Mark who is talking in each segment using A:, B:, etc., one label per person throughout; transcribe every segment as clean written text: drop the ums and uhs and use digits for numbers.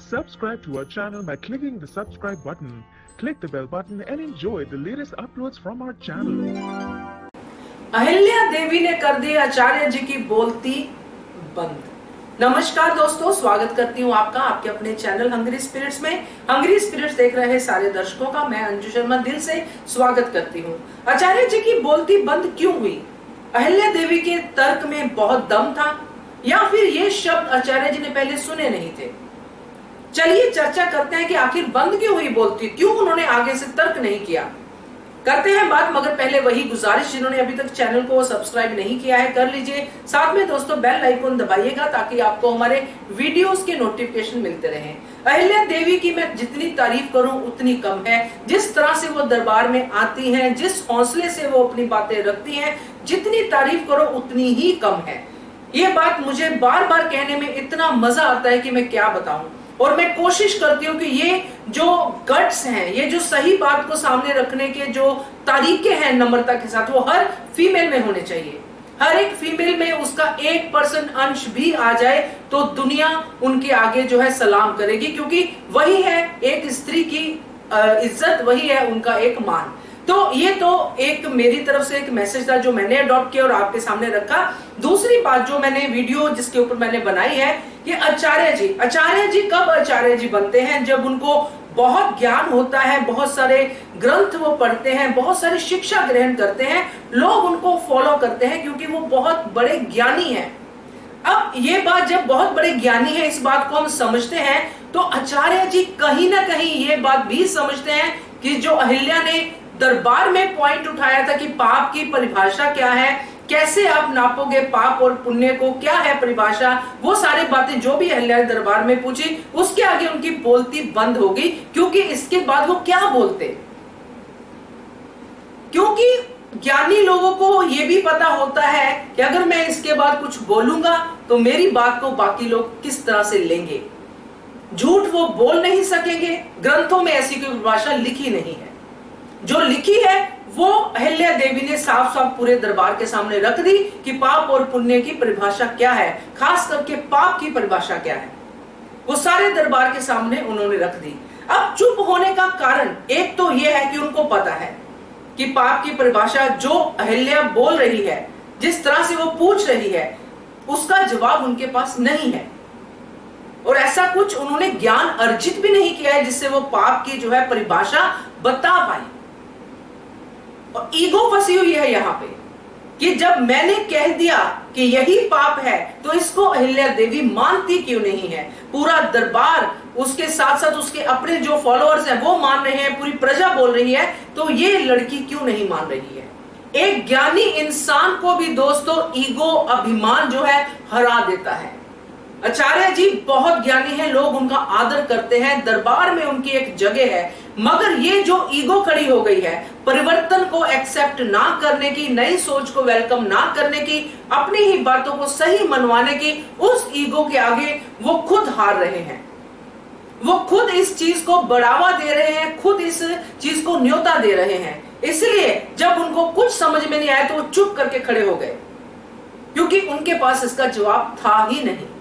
A: Subscribe to our channel by clicking the subscribe button. Click the bell button and enjoy the latest uploads from our channel.
B: Ahilya देवी ने कर दी आचार्य जी की बोलती बंद। नमस्कार दोस्तों, स्वागत करती हूँ आपका आपके अपने चैनल हंग्री स्पिरिट्स में। हंग्री स्पिरिट्स देख रहे सारे दर्शकों का मैं अंजू शर्मा दिल से स्वागत करती हूँ। आचार्य जी की बोलती बंद क्यों हुई? अहिल्या देवी के तर्क में बहुत दम था या फिर ये शब्द आचार्य जी ने पहले सुने नहीं थे? चलिए चर्चा करते हैं कि आखिर बंद क्यों हुई बोलती, क्यों उन्होंने आगे से तर्क नहीं किया। करते हैं बात, मगर पहले वही गुजारिश, जिन्होंने अभी तक चैनल को सब्सक्राइब नहीं किया है कर लीजिए। साथ में दोस्तों बेल आइकन दबाइएगा ताकि आपको हमारे वीडियोस के नोटिफिकेशन मिलते रहें। अहिल्या देवी की मैं जितनी तारीफ करूं उतनी कम है। जिस तरह से वो दरबार में आती हैं, जिस हौसले से वो अपनी बातें रखती हैं, जितनी तारीफ करो उतनी ही कम है। ये बात मुझे बार बार कहने में इतना मजा आता है कि मैं क्या बताऊं। और मैं कोशिश करती हूँ कि ये जो गट्स हैं, ये जो सही बात को सामने रखने के जो तरीके हैं नम्रता के साथ, वो हर फीमेल में होने चाहिए। हर एक फीमेल में उसका 1% अंश भी आ जाए तो दुनिया उनके आगे जो है सलाम करेगी, क्योंकि वही है एक स्त्री की इज्जत, वही है उनका एक मान। तो ये तो एक मेरी तरफ से एक मैसेज था जो मैंने अडॉप्ट किया और आपके सामने रखा। दूसरी बात जो मैंने वीडियो जिसके ऊपर मैंने बनाई है कि आचार्य जी कब आचार्य जी बनते हैं? जब उनको बहुत ज्ञान होता है, बहुत सारे ग्रंथ वो पढ़ते हैं, बहुत सारी शिक्षा ग्रहण करते हैं, लोग उनको फॉलो करते हैं क्योंकि वो बहुत बड़े ज्ञानी हैं। अब ये बात जब बहुत बड़े ज्ञानी है, इस बात को हम समझते हैं, तो आचार्य जी कहीं ना कहीं ये बात भी समझते हैं कि जो अहिल्या ने दरबार में पॉइंट उठाया था कि पाप की परिभाषा क्या है, कैसे आप नापोगे पाप और पुण्य को, क्या है परिभाषा, वो सारी बातें जो भी अहिल्या ने दरबार में पूछी, उसके आगे उनकी बोलती बंद होगी। क्योंकि इसके बाद वो क्या बोलते, क्योंकि ज्ञानी लोगों को ये भी पता होता है कि अगर मैं इसके बाद कुछ बोलूंगा तो मेरी बात को बाकी लोग किस तरह से लेंगे। झूठ वो बोल नहीं सकेंगे, ग्रंथों में ऐसी कोई परिभाषा लिखी नहीं है। जो लिखी है वो अहिल्या देवी ने साफ साफ पूरे दरबार के सामने रख दी कि पाप और पुण्य की परिभाषा क्या है, खास करके पाप की परिभाषा क्या है, वो सारे दरबार के सामने उन्होंने रख दी। अब चुप होने का कारण एक तो यह है कि उनको पता है कि पाप की परिभाषा जो अहिल्या बोल रही है, जिस तरह से वो पूछ रही है, उसका जवाब उनके पास नहीं है और ऐसा कुछ उन्होंने ज्ञान अर्जित भी नहीं किया है जिससे वो पाप की जो है परिभाषा बता पाई। और ईगो फंसी हुई है यहाँ पे कि जब मैंने कह दिया कि यही पाप है तो इसको अहिल्या देवी मानती क्यों नहीं है। पूरा दरबार, उसके साथ साथ उसके अपने जो फॉलोअर्स हैं वो मान रहे हैं, पूरी प्रजा बोल रही है, तो ये लड़की क्यों नहीं मान रही है। एक ज्ञानी इंसान को भी दोस्तों ईगो, अभिमान जो है हरा देता है। आचार्य जी बहुत ज्ञानी हैं, लोग उनका आदर करते हैं, दरबार में उनकी एक जगह है, मगर ये जो ईगो खड़ी हो गई है, परिवर्तन को एक्सेप्ट ना करने की, नई सोच को वेलकम ना करने की, अपनी ही बातों को सही मनवाने की, उस ईगो के आगे वो खुद हार रहे हैं। वो खुद इस चीज को बढ़ावा दे रहे हैं, खुद इस चीज को न्योता दे रहे हैं। इसलिए जब उनको कुछ समझ में नहीं आया तो वो चुप करके खड़े हो गए, क्योंकि उनके पास इसका जवाब था ही नहीं।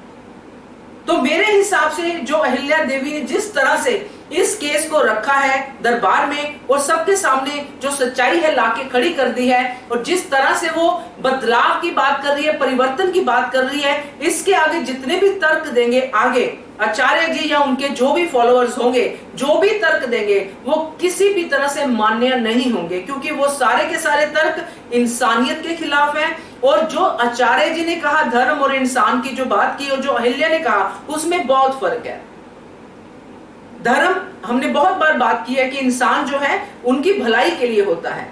B: तो मेरे हिसाब से जो अहिल्या देवी ने जिस तरह से इस केस को रखा है दरबार में और सबके सामने जो सच्चाई है लाके खड़ी कर दी है, और जिस तरह से वो बदलाव की बात कर रही है, परिवर्तन की बात कर रही है, इसके आगे जितने भी तर्क देंगे आगे आचार्य जी या उनके जो भी फॉलोअर्स होंगे, जो भी तर्क देंगे, वो किसी भी तरह से मान्य नहीं होंगे, क्योंकि वो सारे के सारे तर्क इंसानियत के खिलाफ हैं। और जो आचार्य जी ने कहा धर्म और इंसान की जो बात की और जो अहिल्या ने कहा, उसमें बहुत फर्क है। धर्म, हमने बहुत बार बात की है कि इंसान जो है उनकी भलाई के लिए होता है,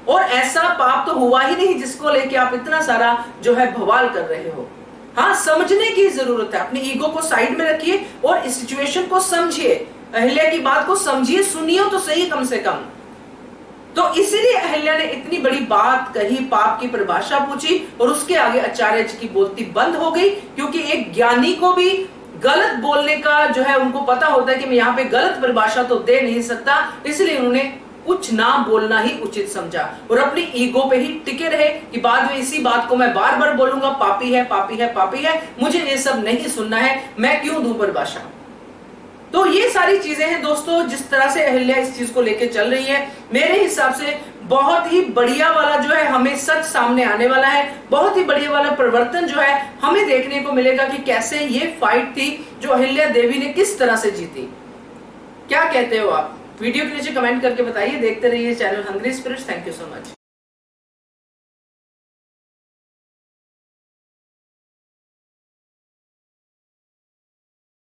B: और ऐसा पाप तो हुआ ही नहीं जिसको लेके आप इतना सारा जो है बवाल कर रहे हो। हाँ, समझने की जरूरत है, अपनी ईगो को साइड में रखिए और इस सिचुएशन को समझिए, अहिल्या की बात को समझिए, सुनिए तो सही कम से कम। तो इसीलिए अहिल्या ने इतनी बड़ी बात कही, पाप की परिभाषा पूछी, और उसके आगे आचार्य जी की बोलती बंद हो गई, क्योंकि एक ज्ञानी को भी गलत बोलने का जो है उनको पता होता है कि मैं यहाँ पे गलत परिभाषा तो दे नहीं सकता, इसलिए उन्होंने कुछ ना बोलना ही उचित समझा और अपनी ईगो पे ही टिके रहे कि बाद में इसी बात को मैं बार बार बोलूंगा, पापी है, पापी है, पापी है, मुझे ये सब नहीं सुनना है, मैं क्यों दूं परिभाषा। तो ये सारी चीजें हैं दोस्तों, जिस तरह से अहिल्या इस चीज को लेके चल रही है, मेरे हिसाब से बहुत ही बढ़िया वाला जो है हमें सच सामने आने वाला है। बहुत ही बढ़िया वाला परिवर्तन जो है हमें देखने को मिलेगा कि कैसे ये फाइट थी जो अहिल्या देवी ने किस तरह से जीती। क्या कहते हो आप? वीडियो के नीचे कमेंट करके बताइए। देखते रहिए channel Hungry Spirits. Thank you so much.